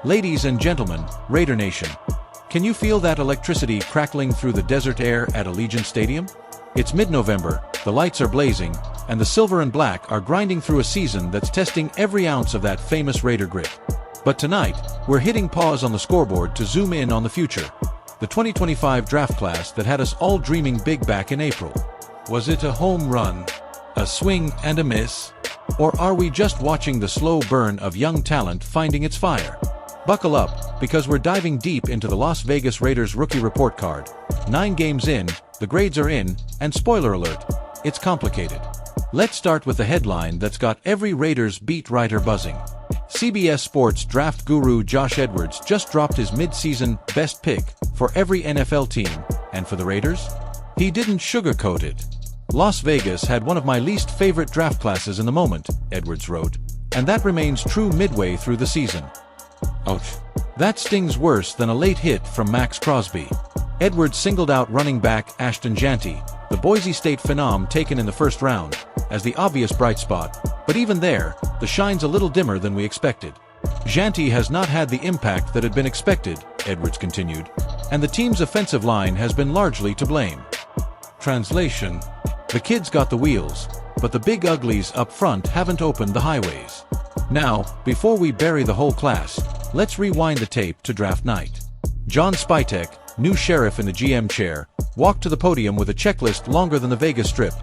Ladies and gentlemen, Raider Nation. Can you feel that electricity crackling through the desert air at Allegiant Stadium? It's mid-November, the lights are blazing, and the silver and black are grinding through a season that's testing every ounce of that famous Raider grit. But tonight, we're hitting pause on the scoreboard to zoom in on the future. The 2025 draft class that had us all dreaming big back in April. Was it a home run, a swing and a miss? Or are we just watching the slow burn of young talent finding its fire? Buckle up, because we're diving deep into the Las Vegas Raiders rookie report card. 9 games in, the grades are in, and spoiler alert, it's complicated. Let's start with the headline that's got every Raiders beat writer buzzing. CBS Sports draft guru Josh Edwards just dropped his mid-season best pick for every NFL team, and for the Raiders? He didn't sugarcoat it. Las Vegas had one of my least favorite draft classes in the moment, Edwards wrote, and that remains true midway through the season. Ouch. That stings worse than a late hit from Max Crosby. Edwards singled out running back Ashton Janty, the Boise State phenom taken in the first round, as the obvious bright spot, but even there, the shine's a little dimmer than we expected. Janty has not had the impact that had been expected, Edwards continued, and the team's offensive line has been largely to blame. Translation: the kid's got the wheels, but the big uglies up front haven't opened the highways. Now, before we bury the whole class, let's rewind the tape to draft night. John Spytek, new sheriff in the GM chair, walked to the podium with a checklist longer than the Vegas Strip.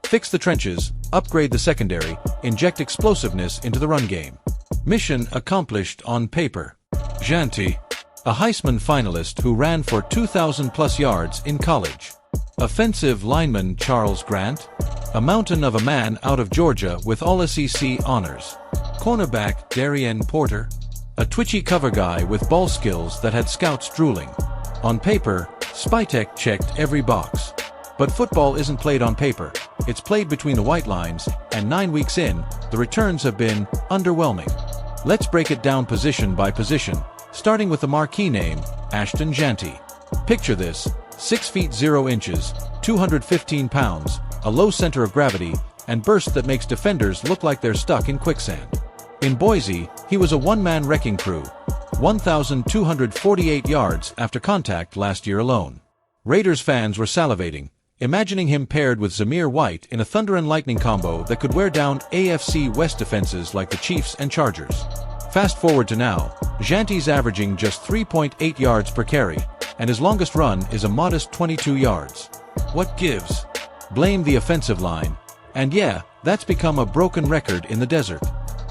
Fix the trenches, upgrade the secondary, inject explosiveness into the run game. Mission accomplished on paper. Janty, a Heisman finalist who ran for 2,000+ yards in college. Offensive lineman Charles Grant, a mountain of a man out of Georgia with all SEC honors. Cornerback Darian Porter, a twitchy cover guy with ball skills that had scouts drooling. On paper, Spytek checked every box. But football isn't played on paper, it's played between the white lines, and 9 weeks in, the returns have been underwhelming. Let's break it down position by position, starting with the marquee name, Ashton Janty. Picture this: 6 feet 0 inches, 215 pounds, a low center of gravity, and burst that makes defenders look like they're stuck in quicksand. In Boise, he was a one-man wrecking crew, 1,248 yards after contact last year alone. Raiders fans were salivating, imagining him paired with Zamir White in a thunder and lightning combo that could wear down AFC West defenses like the Chiefs and Chargers. Fast forward to now, Janty's averaging just 3.8 yards per carry, and his longest run is a modest 22 yards. What gives? Blame the offensive line. And yeah, that's become a broken record in the desert.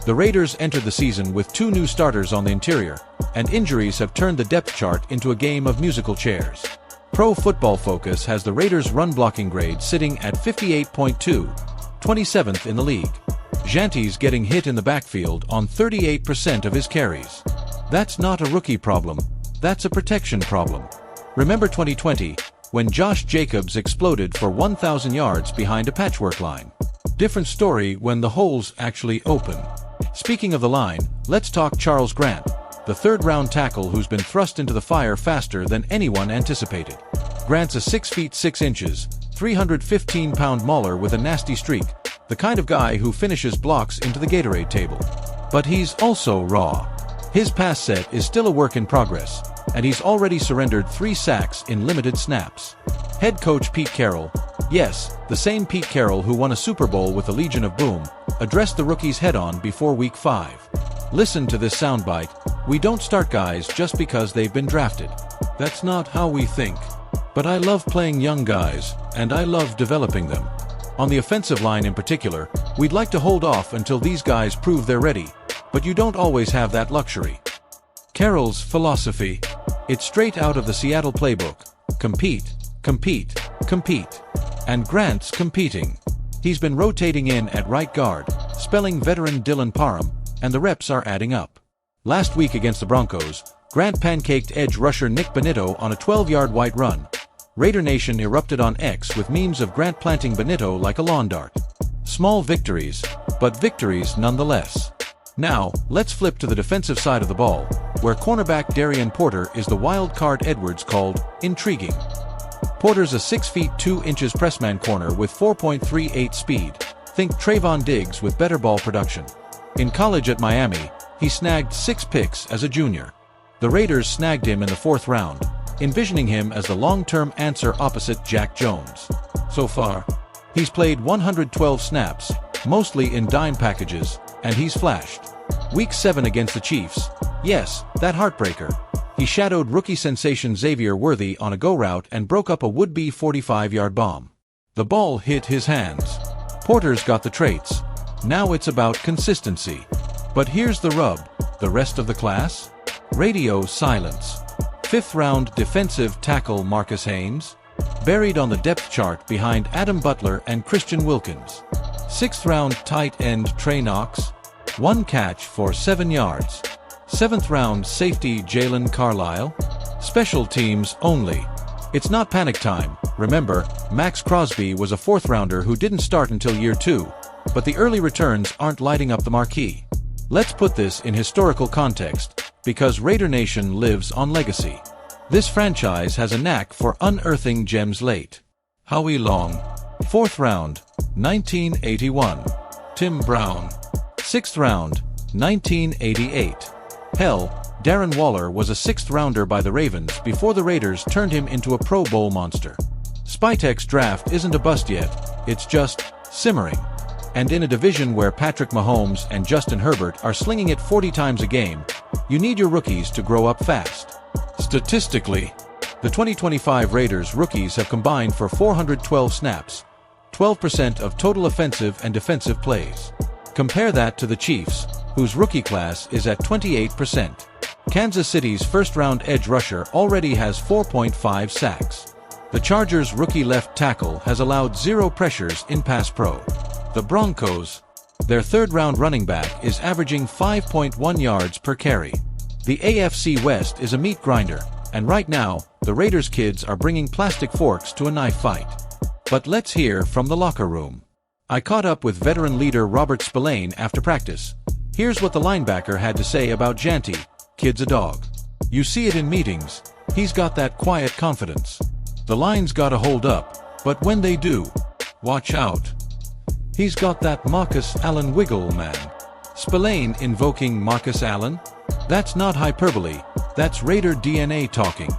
The Raiders entered the season with 2 new starters on the interior, and injuries have turned the depth chart into a game of musical chairs. Pro Football Focus has the Raiders' run-blocking grade sitting at 58.2, 27th in the league. Janty's getting hit in the backfield on 38% of his carries. That's not a rookie problem, that's a protection problem. Remember 2020, when Josh Jacobs exploded for 1,000 yards behind a patchwork line. Different story when the holes actually open. Speaking of the line, let's talk Charles Grant, the third-round tackle who's been thrust into the fire faster than anyone anticipated. Grant's a 6 feet 6 inches, 315-pound mauler with a nasty streak, the kind of guy who finishes blocks into the Gatorade table. But he's also raw. His pass set is still a work in progress, and he's already surrendered 3 sacks in limited snaps. Head coach Pete Carroll, yes, the same Pete Carroll who won a Super Bowl with the Legion of Boom, addressed the rookies head-on before Week 5. Listen to this soundbite: "We don't start guys just because they've been drafted. That's not how we think. But I love playing young guys, and I love developing them. On the offensive line in particular, we'd like to hold off until these guys prove they're ready, but you don't always have that luxury." Carroll's philosophy: it's straight out of the Seattle playbook: compete, compete, compete. And Grant's competing. He's been rotating in at right guard, spelling veteran Dylan Parham, and the reps are adding up. Last week against the Broncos, Grant pancaked edge rusher Nick Benito on a 12-yard white run. Raider Nation erupted on X with memes of Grant planting Benito like a lawn dart. Small victories, but victories nonetheless. Now, let's flip to the defensive side of the ball, where cornerback Darian Porter is the wild card Edwards called intriguing. Porter's a 6 feet 2 inches pressman corner with 4.38 speed. Think Trayvon Diggs with better ball production. In college at Miami, He snagged 6 picks as a junior. The Raiders snagged him in the 4th round, envisioning him as the long-term answer opposite Jack Jones. So far, he's played 112 snaps, mostly in dime packages, and he's flashed. Week 7 against the Chiefs. Yes, that heartbreaker. He shadowed rookie sensation Xavier Worthy on a go route and broke up a would-be 45-yard bomb. The ball hit his hands. Porter's got the traits. Now it's about consistency. But here's the rub. The rest of the class? Radio silence. 5th round defensive tackle Marcus Haynes, buried on the depth chart behind Adam Butler and Christian Wilkins. 6th round tight end Trey Knox, 1 catch for 7 yards. 7th round safety Jalen Carlisle. Special teams only. It's not panic time. Remember, Max Crosby was a 4th rounder who didn't start until year 2, but the early returns aren't lighting up the marquee. Let's put this in historical context, because Raider Nation lives on legacy. This franchise has a knack for unearthing gems late. Howie Long, 4th round, 1981. Tim Brown, 6th round, 1988. Hell, Darren Waller was a 6th rounder by the Ravens before the Raiders turned him into a Pro Bowl monster. Spytek's draft isn't a bust yet, it's just simmering. And in a division where Patrick Mahomes and Justin Herbert are slinging it 40 times a game, you need your rookies to grow up fast. Statistically, the 2025 Raiders rookies have combined for 412 snaps, 12% of total offensive and defensive plays. Compare that to the Chiefs, whose rookie class is at 28%. Kansas City's 1st-round edge rusher already has 4.5 sacks. The Chargers' rookie left tackle has allowed 0 pressures in pass pro. The Broncos, their 3rd-round running back is averaging 5.1 yards per carry. The AFC West is a meat grinder, and right now, the Raiders kids are bringing plastic forks to a knife fight. But let's hear from the locker room. I caught up with veteran leader Robert Spillane after practice. Here's what the linebacker had to say about Janty, kid's a dog. You see it in meetings, he's got that quiet confidence. The line's gotta hold up, but when they do, watch out. He's got that Marcus Allen wiggle, man. Spillane invoking Marcus Allen? That's not hyperbole, that's Raider DNA talking.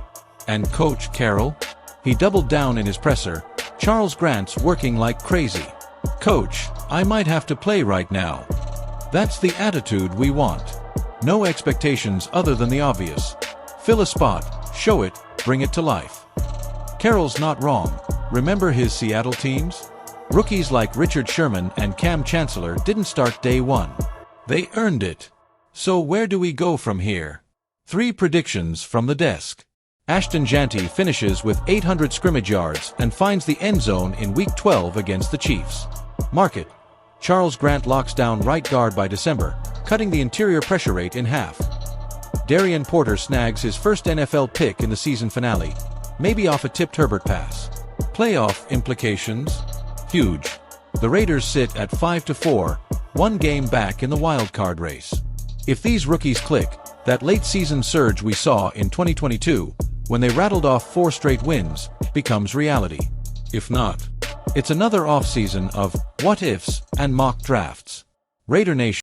And Coach Carroll? He doubled down in his presser. Charles Grant's working like crazy. Coach, I might have to play right now. That's the attitude we want. No expectations other than the obvious. Fill a spot, show it, bring it to life. Carroll's not wrong. Remember his Seattle teams? Rookies like Richard Sherman and Cam Chancellor didn't start day 1. They earned it. So where do we go from here? 3 predictions from the desk. Ashton Janty finishes with 800 scrimmage yards and finds the end zone in Week 12 against the Chiefs. Mark it. Charles Grant locks down right guard by December, cutting the interior pressure rate in half. Darian Porter snags his first NFL pick in the season finale, maybe off a tipped Herbert pass. Playoff implications? Huge. The Raiders sit at 5-4, 1 game back in the wild card race. If these rookies click, that late season surge we saw in 2022, when they rattled off 4 straight wins, becomes reality. If not, it's another offseason of what-ifs and mock drafts. Raider Nation.